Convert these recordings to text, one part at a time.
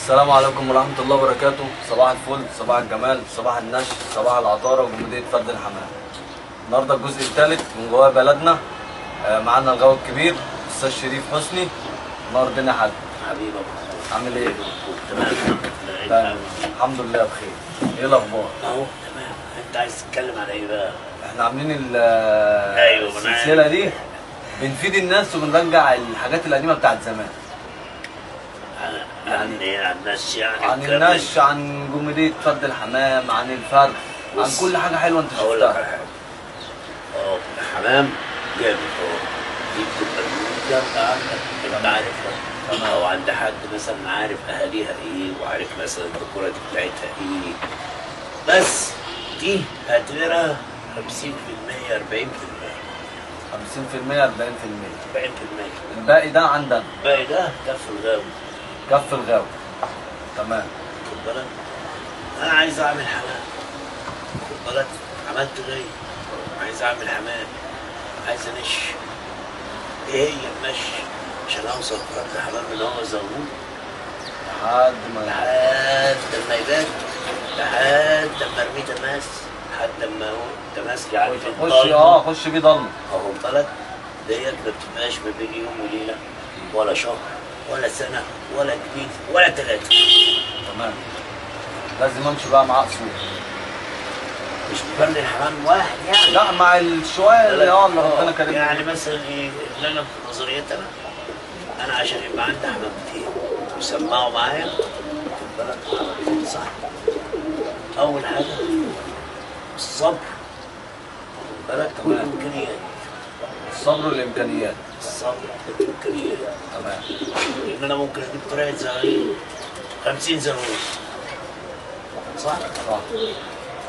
السلام عليكم ورحمة الله وبركاته. صباح الفل، صباح الجمال، صباح النشء، صباح العطارة وجمهورية فرد الحمام. النهارده الجزء الثالث من جواه بلدنا. معانا الغاوي الكبير أستاذ شريف حسني. نور الدنيا حاج. حبيبي عامل ايه؟ تمام. الحمد لله بخير. ايه الأخبار؟ اهو تمام. انت عايز تتكلم على ايه بقى؟ احنا عاملين أيوة السلسلة دي بنفيد الناس وبنرجع الحاجات القديمة بتاعت زمان. عن ايه؟ عن الناس يعني؟ عن النش، عن جمهورية فرد الحمام، عن الفرد، عن كل حاجة حلوة انت اقول لك على شفتها. حاجه. الحمام جامد اهو. دي بتبقى جامده عندك انت عارفها. او عند حد مثلا عارف اهاليها ايه وعارف مثلا الديكورات بتاعتها ايه. بس دي اعتبرها 50% 40%. 50% 40%. 40%. الباقي ده عندنا. الباقي ده كف الغاوي. كف الغاوي. تمام. خد بالك، انا عايز اعمل حمام. خد بالك، عملت غاية، عايز اعمل حمام، عايز انش. ايه هي المش عشان اوصل فرد حمام اللي هو زغلول لحد ما لما يبان، لحد ما ارميه تماس، لحد ما هو تماس يعني في خش بيه ضلمه. واخد بالك، ديت ما بتبقاش ما بين يوم وليله ولا شهر ولا سنه ولا جديد ولا ثلاثه. تمام. لازم امشي بقى مع اصول. مش بفرد الحمام واحد يعني. لا، مع الشويه اللي ربنا كريم. يعني مثلا ايه اللي انا في نظريتي انا عشان يبقى عندي حمام كتير ويسمعوا معايا، خد بالك، عملتين صح. اول حاجه الصبر، خد بالك، والامكانيات. الصبر والامكانيات. الصبر والامكانيات. تمام. لان انا ممكن اجيب طريقه زغاليل 50 زغلول. صح؟ صح.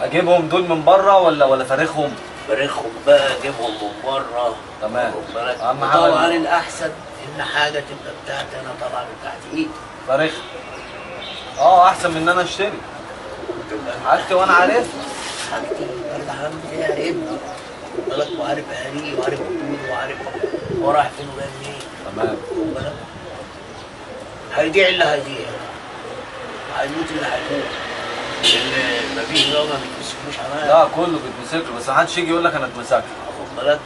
اجيبهم دول من بره ولا فارخهم؟ فارخهم بقى، اجيبهم من بره. تمام. خد بالك. اهم حاجه طبعا الاحسن ان حاجه تبقى بتاعتي انا، طبعا من تحت ايدي. فارخ. احسن من ان انا اشتري حاجتي وانا عارفها. حاجتي برد حمام بتاعي ابني، خد بالك، وعارف اهاليه وعارف جدوده وعارف هو رايح فين وجاي منين. تمام. خد بالك، هيضيع اللي هيضيع، هيموت اللي هيموت، لان مفيش غاوي ما بيتمسكوش حمام. لا، كله بيتمسك له، بس محدش يجي يقول لك انا اتمسكت. خد بالك،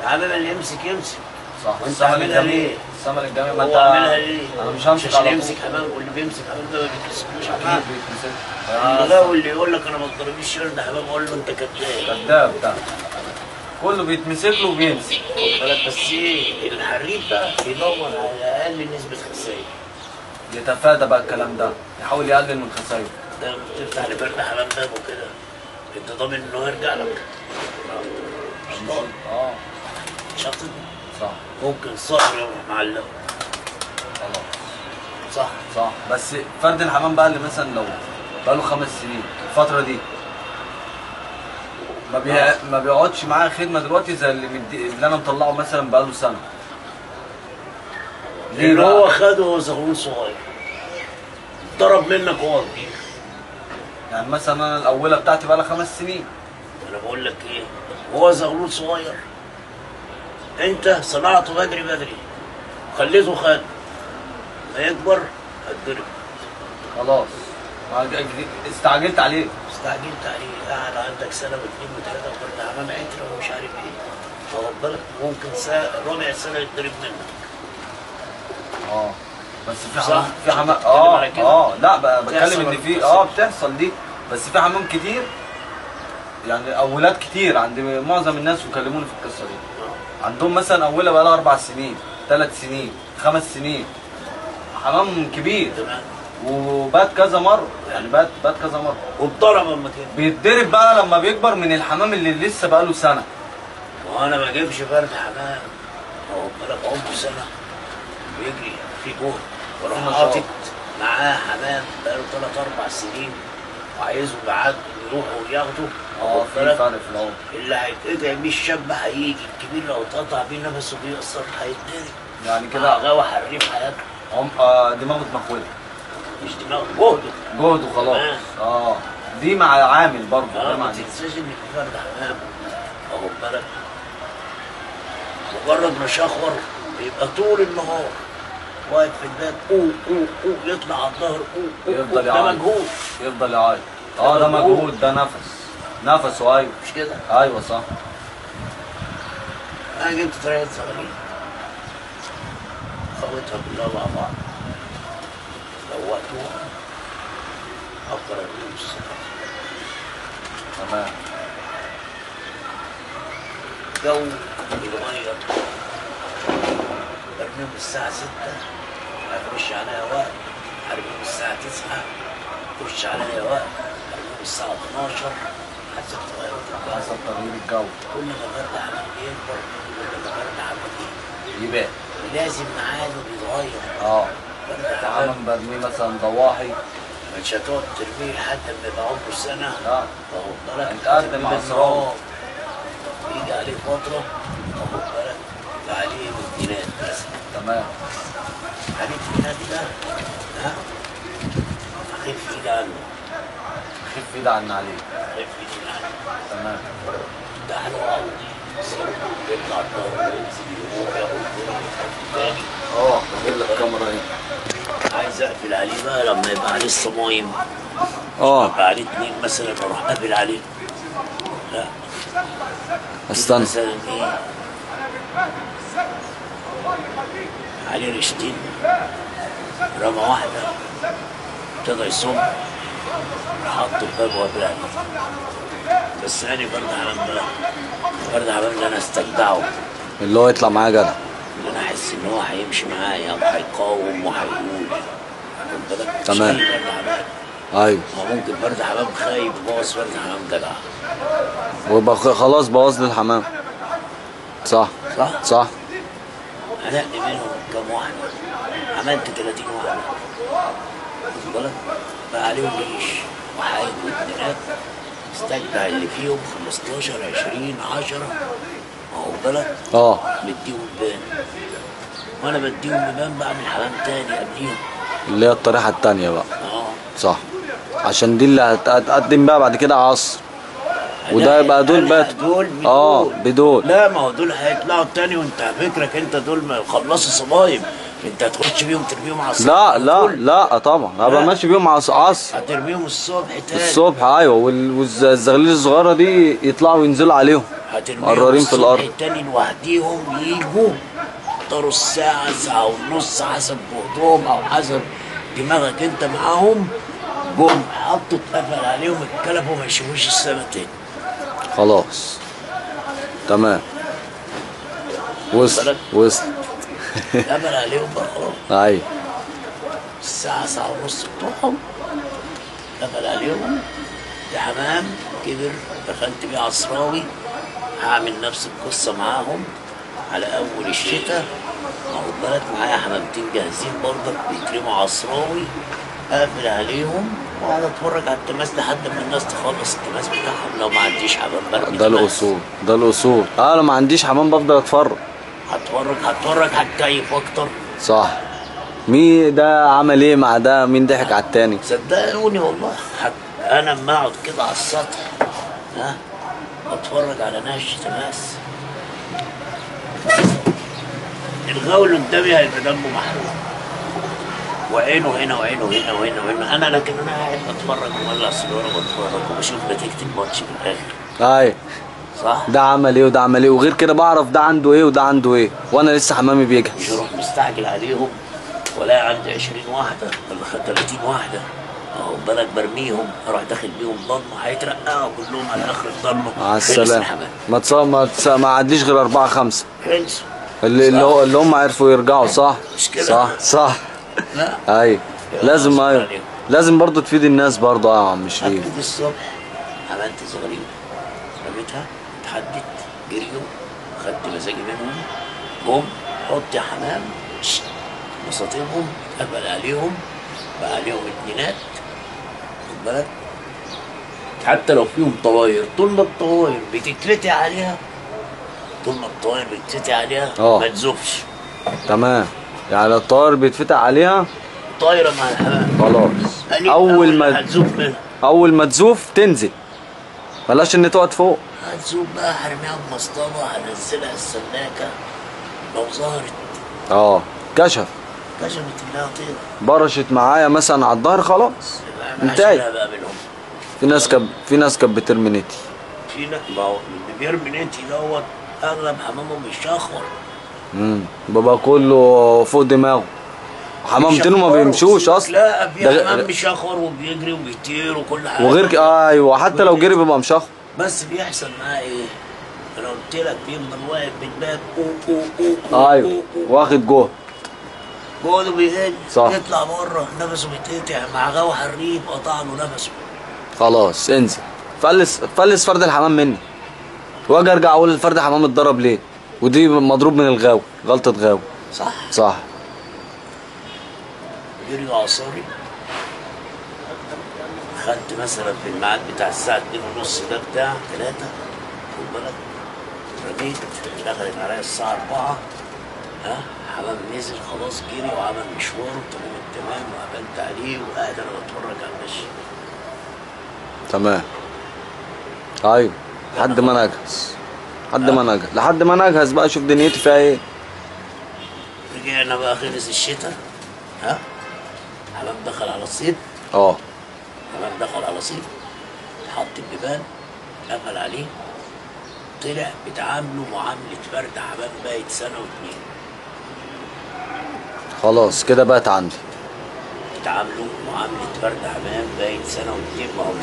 الحمام اللي يمسك يمسك. صح. وانت الثمن عاملها الجميل. ليه؟ الثمن الجميل. ما هو انت عاملها ليه؟ انا مش همسك عشان على طول. يمسك حمام، واللي بيمسك حمام ده ما بيتمسكوش اكيد حمام. بيتمسك. الغاوي اللي يقول لك انا ما تضربيش يرد حمام، اقول له انت كذاب. كذاب ده. كله بيتمسك له وبيمسك. خد بالك، بس ايه الحريف بقى يدور على اقل نسبه خسائر. يتفادى بقى الكلام ده، يحاول يقلل من خسائره. ده لما بتفتح لفرد حمام باب وكده، انت ضامن انه يرجع لك؟ مش ضامن. شاطر. صح. ممكن صقر يروح معلق. خلاص. صح. بس فرد الحمام بقى اللي مثلا لو بقى له 5 سنين الفترة دي ما بيقعدش معايا خدمة دلوقتي زي اللي انا مطلعه مثلا بقى له سنة. ليه بقى؟ هو خده وهو زغلول صغير، ضرب منك وهو كبير. يعني مثلا انا الاولى بتاعتي بقى لها 5 سنين. انا بقول لك ايه، هو زغلول صغير، انت صنعته بدري، خليته خد، ما يكبر هتضرب. خلاص. استعجلت عليه. قاعد عندك سنه واثنين وثلاثه وفرد حمام عتره ومش عارف ايه. واخد بالك، ممكن ربع سنه يتضرب منك. بس في حمام لا بقى بتكلم ان في بتحصل دي، بس في حمام كتير يعني اولاد كتير عند معظم الناس وكلموني في القصه دي. عندهم مثلا اولى بقى لها 4 سنين، 3 سنين، 5 سنين، حمام كبير. تمام. وبات كذا مره، يعني بات كذا مره واتضرب اما كده. بيتضرب بقى لما بيكبر من الحمام اللي لسه بقى له سنه. وانا ما اجيبش فرد حمام واخد بالك عمره سنه بيجري في جهد، واروح حاطط معاه حمام بقى له 3 4 سنين وعايزهم بعد يروحوا وياخدوا. في فرق في العمر. اللي هيتقطع بيه الشاب هيجي، الكبير لو اتقطع بيه نفسه بيقصر هيتضرب. يعني كده غاوي حريف حياته. دماغه اتمخولت. مش دماغه، جهده خلاص. دي مع عامل برضه. ما تنساش ان في فرد حمام واخد بالك، مجرد ما شخور بيبقى طول النهار واقف في الباب او يطلع على الظهر يفضل ده يعيط. مجهود. يفضل يعيط. ده مجهود، ده نفسه. ايوه مش كده؟ ايوه صح. انا جبت طريقه صغيره خوتها كلها مع بعض، دوقتها، افضل ادوس. تمام. جو بيتغير، برميهم الساعة 6 هيخش عليا وقت، هرميهم الساعة 9 يخش عليا وقت، هرميهم الساعة 12 حسب تغير الجو. حسب تغيير الجو. كل ما برد عمل يكبر، كل ما برد عمل يبان. لازم ميعاده بيتغير. برد حمام برميه مثلا ضواحي. مش هتقعد ترميه لحد ما يبقى عمره سنة. لا. واخد بالك؟ هنتقدم على الصراط. يجي عليه فترة، واخد بالك؟ يبقى عليه بالدينات مثلا. تمام. عليه الدينات ده، ها؟ خف ايد عنه. خف ايد عنا عليه. خف ايد عنه. تمام. ده حلو قوي. يطلع الظهر وينزل يروح ياخد تاني. بجيب لك الكاميرا اهي. عايز اقفل عليه بقى لما يبقى عليه الصمايم. يبقى عليه 2 مثلا اروح اقفل عليه. لا. استنى. مثلا ايه؟ عليه رشتين، رمى واحدة ابتدى يصب، حط الباب وقفل عليه. بس أنا برد حمام ده أنا استجدعه، اللي هو يطلع معايا جدع. اللي أنا أحس إن هو هيمشي معايا وهيقاوم وهيقول. واخد بالك؟ تمام. مش أي برد حمام. ايوه. ما ممكن برد حمام خايب يبوظ برد حمام جدع. ويبقى خلاص بوظ لي الحمام. صح. صح. هنقي منهم كام واحدة؟ عملت 30 واحدة. واخد بالك؟ بقى عليهم ريش وحايد واتنينات، استجدع اللي فيهم 15 20 10. واخد بالك؟ مديهم بان، وانا بديهم بان بعمل حمام تاني قبليهم، اللي هي الطريقة التانية بقى. صح. عشان دي اللي هتقدم بقى بعد كده عصر. وده يبقى دول باتوا. بدول. لا، ما هو دول هيطلعوا تاني، وانت فكرك انت دول ما يخلصوا صبايم، انت هتخش بيهم ترميهم على الصبح. لا طبعا هبقى ماشي بيهم عصر. هترميهم الصبح تاني. الصبح ايوه. والزغاليل الصغيره دي يطلعوا وينزلوا عليهم قرارين في الارض. هترميهم تاني لوحديهم، يجوا يفطروا الساعة ساعة ونص حسب جهدهم او حسب دماغك انت معاهم. جم حطوا اتقفل عليهم الكلف وما يشوفوش السما تاني. خلاص. تمام. وصل. اتقفل عليهم بقى خلاص. ايوه. الساعة ساعة ونص بتوعهم اتقفل عليهم. ده حمام كبر دخلت بيه عصراوي، هعمل نفس القصة معاهم على أول الشتاء. واخد بالك؟ معايا حمامتين جاهزين برضك بيترموا عصراوي، اقفل عليهم واقعد اتفرج على التماس لحد ما الناس تخلص التماس بتاعهم. لو ما عنديش حمام برمي ده الاصول. لو ما عنديش حمام بفضل اتفرج. هتفرج هتكيف اكتر. صح. مين ده عمل ايه مع ده؟ مين ضحك على التاني؟ صدقوني والله. انا اما اقعد كده على السطح اتفرج على نهش تماس، الغول قدامي هيبقى دمه محروق، وعينه هنا وعينه هنا وهنا وهنا. انا لكن انا قاعد بتفرج ومولع سيجاره وبتفرج وبشوف نتيجه الماتش في الاخر. ايوه. صح. ده عمل ايه وده عمل ايه، وغير كده بعرف ده عنده ايه وده عنده ايه، وانا لسه حمامي بيجهز. مش هروح مستعجل عليهم ولا عندي 20 واحده ولا 30 واحده. واخد بالك؟ برميهم اروح داخل بيهم ضلمه، هيترقعوا كلهم على اخر الضلمه. مع السلامه. ما عديش غير 4 5 خلصوا. اللي هم عرفوا يرجعوا. صح. مش كده؟ صح. لا. ايوه. لازم برضه تفيد الناس برضه يا عم شريف. هبتدي الصبح عملت صغيرين، رميتها، اتحدت، جريوا، خدت مزاجي منهم، جم حط يا حمام، مصاطبهم، اتقفل عليهم، بقى عليهم اتنينات. خد بالك؟ حتى لو فيهم طواير، طول ما الطواير بتتلتي عليها ما تزوفش. تمام. يعني الطائر بيتفتح عليها طايره مع الحمام خلاص. اول ما تزوف تنزل، بلاش ان تقعد فوق. هتزوف بقى، هرميها بمصطبه، هنزلها السلاكه لو ظهرت. كشف كشفت انها طيره. برشت معايا مثلا على الظهر خلاص انتهي. بقى منهم. في ناس كانت بترمي نتي. ما هو اللي بيرمي نتي دوت اغلب حمامه بيشخر. بيبقى كله فوق دماغه. حمامتين ما بيمشوش اصلا. لا في حمام بيشخر وبيجري وبيطير وكل حاجه. وغير ايوه حتى لو جري بيبقى مشخر. بس بيحصل معاه ايه؟ انا قلت لك بيفضل واقف بالباب ايوه واخد جهد. جهده بيقل. صح. يطلع بره نفسه بيتقطع مع غاوي حريم قطع له نفسه. خلاص انزل فلس فرد الحمام مني. واجي ارجع اقول الفرد الحمام اتضرب ليه؟ ودي مضروب من الغاوي، غلطة غاوي. صح. يرجع عصاري. خدت مثلا في الميعاد بتاع الساعة 2:30 ده بتاع 3 خد بالك رميت دخلت عليا الساعة 4 حمام نزل خلاص جري وعمل مشواره تمام التمام وقبلت عليه وقاعد انا بتفرج على المشي. تمام. ايوه لحد ما نجهز لحد ما نجهز بقى اشوف دنيتي فيها ايه. رجعنا بقى خلص الشتاء حمام دخل على الصيف. حمام دخل على صيف حط البيبان قفل عليه طلع بتعامله معاملة فرد حمام بايت سنة و2. خلاص كده بقت عندي. بتعامله معاملة فرد حمام بايت سنة و2. ما هو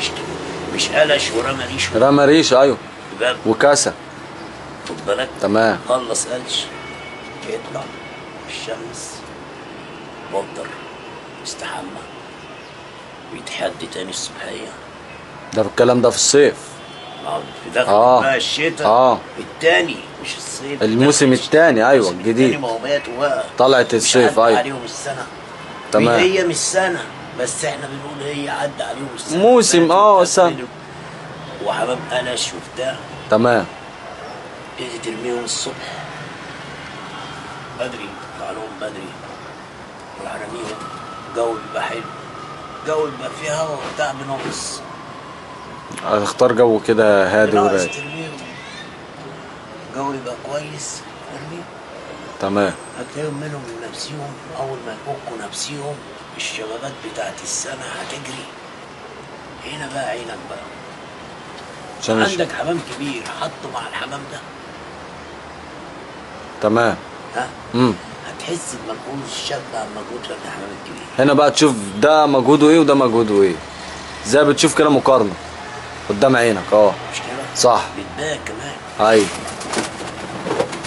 مش قلش ورمى ريش. رمى ريش ايوه. وكاسة. خد بالك. تمام. خلص قلش يطلع الشمس بطر يستحمى ويتحدي تاني الصبحية. ده الكلام ده في الصيف. في دخل بقى الشتاء التاني مش الصيف. الموسم التاني ايوه الجديد. التاني ما هو ماتوا بقى. طلعت الصيف ايوه. عليهم السنة. تمام. هي مش سنة بس احنا بنقول هي عدى عليهم السنة. موسم سنة. وحمام قلش وبتاع. تمام. تيجي ترميهم الصبح بدري تطلع لهم بدري تروح رميهم. الجو بيبقى حلو. الجو بيبقى فيه هوا وبتاع بنقص. هتختار جو كده هادي ورايق. الجو يبقى كويس ترميهم. تمام. هتلاقيهم منهم من نفسيهم اول ما يفكوا نفسيهم الشبابات بتاعت السنة هتجري. هنا بقى عينك بقى. عندك حمام كبير حطه مع الحمام ده. تمام. هتحس بمجهود الشاب عن مجهود الحمام الكبير. هنا بقى تشوف ده مجهوده ايه وده مجهوده ايه. زي بتشوف كده مقارنة قدام عينك. مش كده؟ صح. بتبان كمان. ايوه.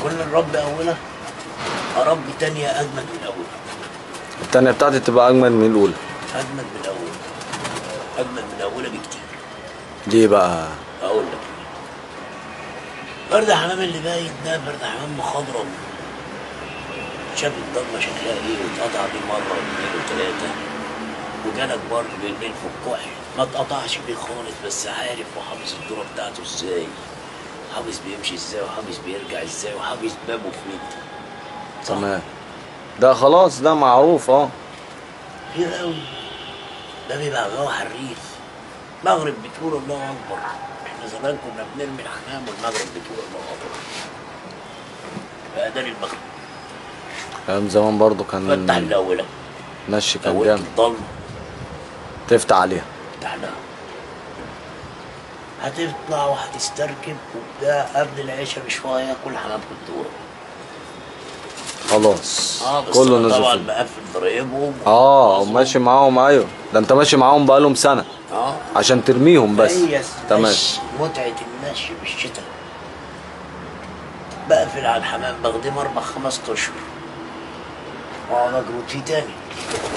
كل الرب اولى اربي تانية اجمد من الاولى. التانية بتاعتي تبقى اجمد من الاولى. اجمد من الاولى. اجمد من الاولى بكتير. ليه بقى؟ اقول لك فرد حمام اللي بايت ده فرد حمام مخضرم. شاف الضلمه شكلها ايه واتقطع بيه مره واثنين وثلاثه وجالك برضه بالليل في الكحل ما اتقطعش بيه خالص بس عارف وحافظ الدوره بتاعته ازاي. حافظ بيمشي ازاي وحافظ بيرجع ازاي وحافظ بابه في مين. تمام. ده خلاص ده معروف كتير قوي. ده بيبقى جوه حريف. مغرب بتقول الله اكبر. احنا زمان كنا بنرمي الحمام والمغرب بتقول الله اكبر. فأذان المغرب. ايام زمان برضه كان فتح الاولى. مشي كان جامد. الضلمه. تفتح عليها. تفتح لها. هتطلع وهتستركب وبتاع قبل العشاء بشويه كل حمام في الدور. خلاص. بس كله نزل طبعا مقفل ضرايبهم. وماشي معاهم ايوه. ده انت ماشي معاهم بقالهم سنه. عشان ترميهم بس. تمام. متعه المشي في الشتاء. بقفل على الحمام بخدمه 4-5 اشهر. واقعد اجرد فيه تاني.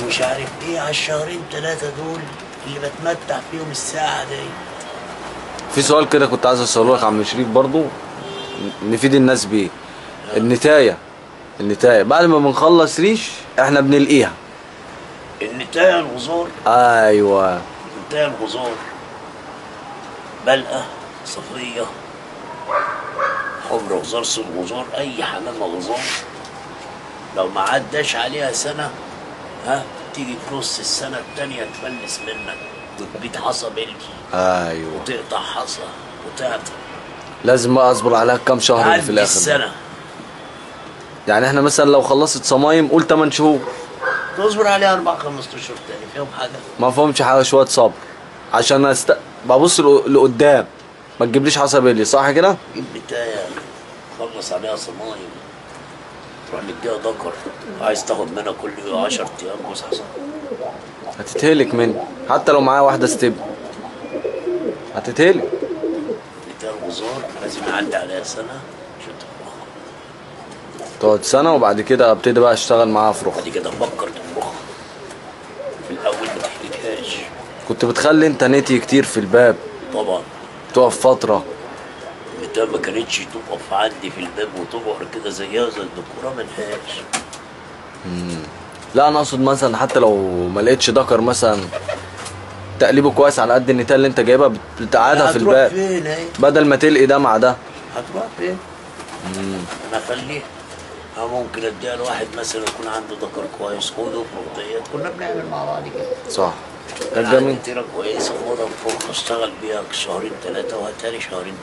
ومش عارف ايه على الشهرين 3 دول اللي بتمتع فيهم الساعه دي. في سؤال كده كنت عايز اساله لك يا عم شريف برضه نفيد الناس بيه. النتايه بعد ما بنخلص ريش احنا بنلقيها. النتايه الغزار. ايوه. النتايه الغزار بلقه صفيه حمر غزار صوت غزار اي حمامه غزار لو ما عداش عليها سنه تيجي في نص السنه الثانيه تفلس منك وتبيت حصى بلجي. ايوه. وتقطع حصى وتعطل. لازم اصبر عليها كام شهر اللي في الاخر السنه. يعني احنا مثلا لو خلصت صمايم قول 8 شهور. تصبر عليها 4 5 اشهر تاني فيهم حاجه؟ ما فهمش حاجه، شويه صبر عشان ببص لقدام، ما تجيبليش حسب صح كده؟ جيب بتايه خلص عليها صنايم، تروح مديها ذكر، عايز تاخد منها كل 10 ايام جوز حصان. هتتهلك مني حتى لو معايا واحده ستيب، هتتهلك. بتاع الغزار لازم يعدي عليها سنه عشان تفرخها. تقعد سنه وبعد كده ابتدي بقى اشتغل معاها افرخ. بعد كده فكر تفرخها، في الاول ما تحرجهاش. كنت بتخلي انت نتي كتير في الباب؟ طبعا. تقف فتره؟ بتاع ما كانتش تقف عندي في الباب وتبقر كده زيها زي الدكوره ملهاش. لا انا اقصد مثلا حتى لو ما لقيتش ذكر مثلا تقليبه كويس على قد النتايه اللي انت جايبها، بتقعدها في الباب فين اهي؟ بدل ما تلقي ده مع ده. هتروح فين؟ انا اخليها ممكن اديها لواحد مثلا يكون عنده ذكر كويس، خده افرخ ديت، كنا بنعمل مع بعض كده. صح. ده عندي جميل. تيرة كويسه خدها افرخ اشتغل بيها شهرين 3 وهاتالي شهرين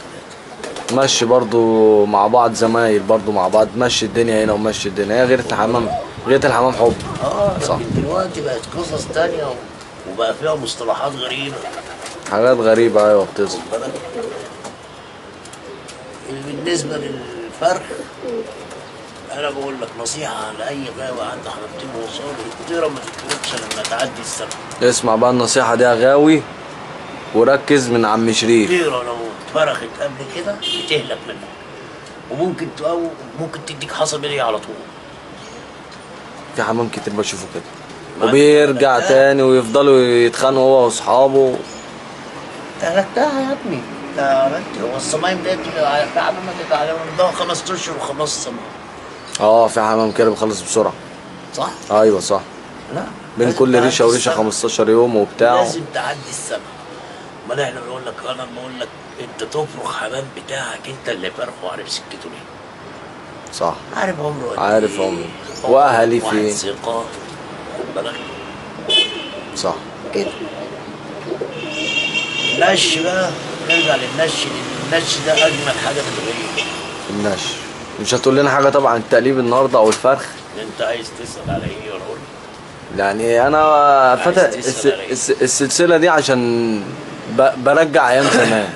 3. مشي برضو مع بعض، زمايل برضو مع بعض، مشي الدنيا هنا ومشي الدنيا، هي غيرة الحمام، غيرة الحمام حب. صح. لكن دلوقتي بقت قصص تانية وبقى فيها مصطلحات غريبة، حاجات غريبة ايوه بتظهر. بالنسبة للفرخ أنا بقول لك نصيحة لأي غاوي عنده حمامتين وصال، الفطيرة ما تتركش لما تعدي السنة. اسمع بقى النصيحة دي يا غاوي وركز من عم شريف. الفطيرة لو اتفرخت قبل كده بتهلك منك، وممكن ممكن تديك حصى مالية على طول. في حمام كتير بشوفه كده وبيرجع تاني ويفضلوا يتخانقوا هو واصحابه. تهلكتها يا ابني، هو الصمايم ديت في حمامات على ده 5 اشهر وخلاص صمايم. في حمام كده بيخلص بسرعة. صح؟ ايوه صح. لا بين كل ريشة وريشة 15 يوم وبتاع. لازم تعدي السنة. امال احنا بنقول لك، انا بقول لك انت تفرخ حمام بتاعك انت اللي فرخه، عارف سكته ليه؟ صح. عارف عمره قد عارف ايه؟ عمره واهلي فيه. واحد ثقة، خد بالك. صح كده. النش بقى، نرجع للنش، النش ده اجمل حاجة في الغير. النش. مش هتقول لنا حاجة طبعا التقليب النهارده او الفرخ؟ انت عايز تسأل على ايه ولا اقول؟ يعني انا فتح السلسلة دي عشان برجع ايام زمان.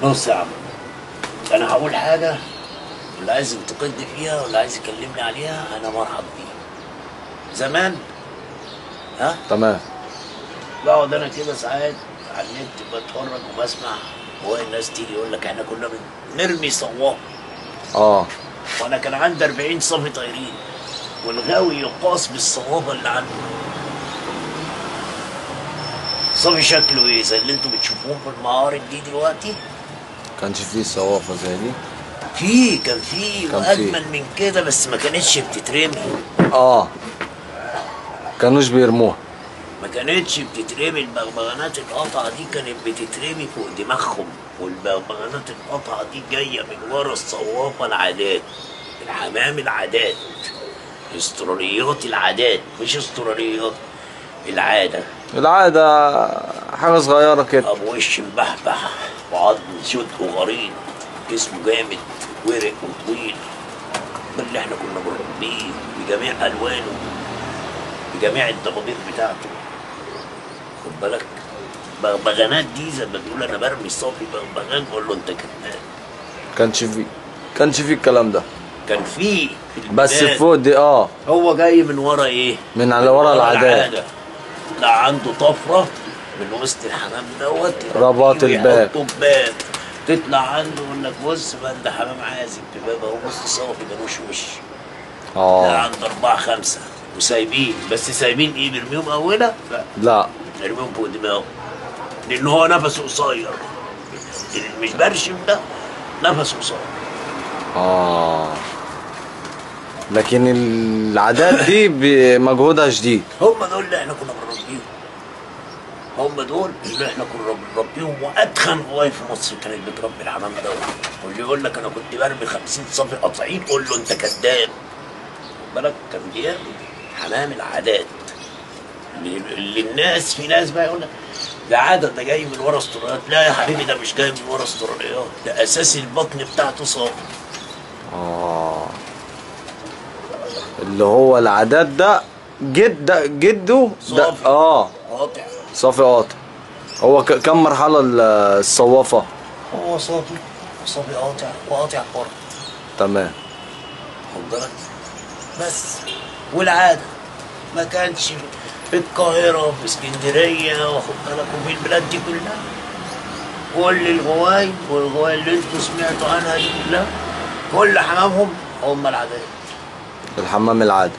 بص يا عم، انا هقول حاجة، اللي عايز ينتقدني فيها واللي عايز يكلمني عليها انا مرحب بيه. زمان تمام بقعد انا كده ساعات على النت بتفرج وبسمع، الناس تيجي يقول لك احنا كنا بنرمي صواب. وانا كان عندي 40 صافي طايرين، والغاوي يقاس بالصوابه اللي عنده. صافي شكله ايه؟ زي اللي انتوا بتشوفوه في المعارض دي دلوقتي؟ كانش فيه صوافه زي دي؟ كان فيه واجمل من كده، بس ما كانتش بتترمي. كانوش بيرموها، ما كانتش بتترمي. البغبغانات القطعه دي كانت بتترمي فوق دماغهم، والبغبغانات القطعه دي جايه من ورا الصوافه العادات، الحمام العادات، استراليات العادات، مش استراليات العاده. حاجه صغيره كده، ابو وش مبحبح وعظم شدق وغريض، جسمه جامد ورق وطويل، ده اللي احنا كنا بنربيه بجميع الوانه، بجميع الضبابير بتاعته. خد بالك، بغبغانات دي زي ما بيقول انا برمي صافي بغبغان، بقول له انت كذاب. كانش فيه الكلام ده. كان فيه بس فوق دي هو جاي من ورا ايه؟ من على ورا العادات. لا عنده طفره من وسط الحمام دوت، رباط الباب، تطلع عنده يقول لك بص بقى ده حمام عازب بباب اهو، بص صافي ملوش وش. لا عنده 4 5 وسايبين، بس سايبين ايه؟ بيرميهم اولى؟ لا بيرميهم فوق دماغه، لان هو نفسه قصير، اللي مش برشم ده نفسه قصير. لكن العادات دي بمجهودها شديد. هم دول اللي احنا كنا بنربيهم، هم دول اللي احنا كنا بنربيهم، واتخن قواي في مصر كانت بتربي الحمام ده. واللي يقول لك انا كنت برمي 50 صافي قطعين، قول له انت كذاب. خد بالك، كان بيرمي حمام العادات اللي الناس، في ناس بقى يقول لك ده عاده، ده جاي من ورا استراليات. لا يا حبيبي، ده مش جاي من ورا استراليات، ده اساسي البطن بتاعته صافي. اللي هو العادات ده جده ده صافي. قاطع. صافي قاطع. هو كم مرحلة الصوافة؟ هو صافي قاطع وقاطع حر. تمام. خد بالك بس. والعادة ما كانش في القاهرة وفي اسكندرية، واخد بالك، وفي البلاد دي كلها كل الغواي والغواي اللي انتوا سمعتوا عنها دي كلها كل حمامهم هم العادات. الحمام العادي.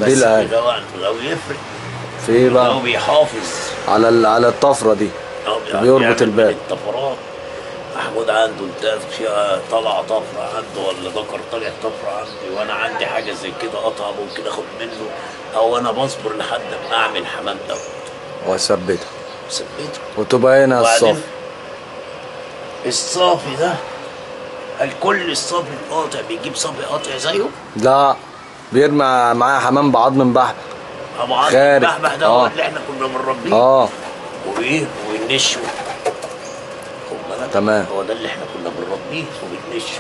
بس الغواي يفرق في ايه بقى؟ هو بيحافظ على الطفرة دي. بيربط الباب. الطفرات. محمود عنده التاف فيها طلع طفرة عنده، ولا ذكر طلع طفرة عندي، وانا عندي حاجة زي كده قطعة ممكن اخد منه، او انا بصبر لحد ما اعمل حمام دوت واثبته وتبقى هنا الصافي. الصافي ده هل كل الصافي القاطع بيجيب صافي قاطع زيه؟ لا، بيرمي معاه حمام بعظم بحبح. خارج بحبح ده هو اللي احنا كنا بنربيه. وبننشه. تمام. هو ده اللي احنا كنا بنربيه وبننشه.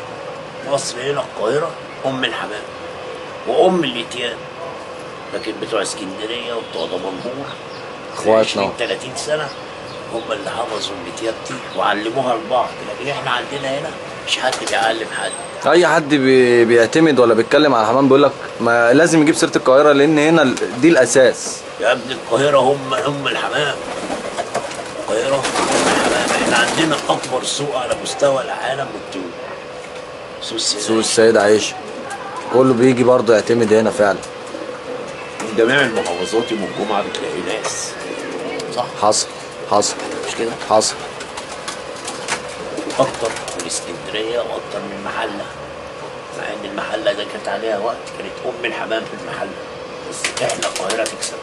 مصر هنا القاهرة ام الحمام وام الاتيان، لكن بتوع اسكندرية وبتوع دمنهور اخواتنا 30 سنة هم اللي حفظوا الاتيان دي وعلموها لبعض، لكن احنا عندنا هنا مش حد بيعلم حد. اي حد بيعتمد ولا بيتكلم على الحمام بيقول لك ما لازم يجيب سيره القاهره، لان هنا دي الاساس. يا ابني القاهره هم الحمام. القاهره هم الحمام. احنا عندنا اكبر سوق على مستوى العالم للطيور، سوق السيدة عائشة. كله بيجي برضه يعتمد هنا فعلا. من جميع المحافظات يوم الجمعه بتلاقي ناس. صح؟ حصل مش كده؟ حصل. اكتر من اسكندريه واكتر من المحله، مع ان المحله ده كانت عليها وقت كانت ام الحمام في المحله، بس احنا القاهره تكسب.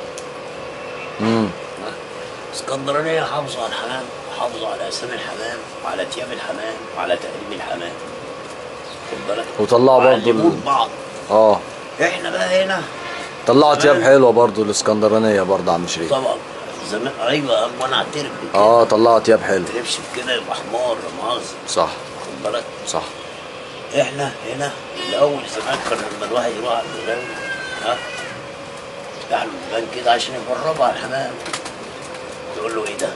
اسكندرانيه حافظوا على الحمام وحافظوا على اسامي الحمام وعلى تياب الحمام وعلى تقليم الحمام. خد بالك؟ وطلعوا برضه بعض. احنا بقى هنا طلعوا تياب حلوه برضه الاسكندرانيه برضه عم شريف. طبعا زمان. ايوه وانا اعترف بكده. طلعوا تياب حلو. ما تقلبش بكده يبقى حمار لا مؤاخذه. صح. خد بالك؟ صح. احنا هنا الاول زمان كان لما الواحد يروح على الغاوي يفتح له البان كده عشان يفرجه على الحمام، يقول له ايه ده؟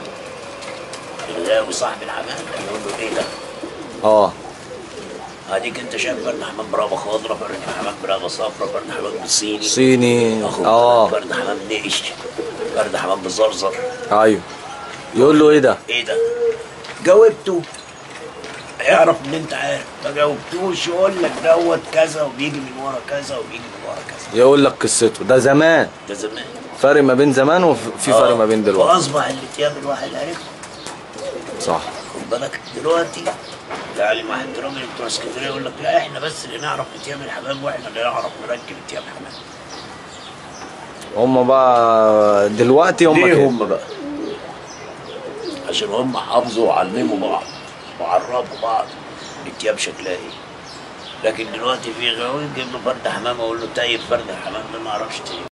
الغاوي صاحب الحمام يقول له ايه ده؟ اديك انت شايف فرد حمام برقبه خضراء، فرد حمام برقبه صفراء، فرد حمام صيني فرد حمام نقش، فرد حمام بزرزر. ايوه. يقول له ايه ده؟ جاوبته يعرف ان انت عارف، ما جاوبتوش يقول لك دوت كذا وبيجي من ورا كذا وبيجي من ورا كذا. يقول لك قصته. ده زمان. فرق ما بين زمان وفي فرق ما بين دلوقتي. واصبح الاتيان الواحد عارف. صح. خد بالك دلوقتي يعني مع احترامي بتوع اسكندريه يقول لك لا احنا بس اللي نعرف اتيام الحمام واحنا اللي نعرف نركب اتيام حمام. هم بقى دلوقتي ليه هم بقى؟ عشان هم حافظوا وعلموا بعض وعرفوا بعض الاتيام شكلها ايه. لكن دلوقتي في غاوي جيب له فرد حمام اقول له تايب فرد الحمام ده ما اعرفش تايب.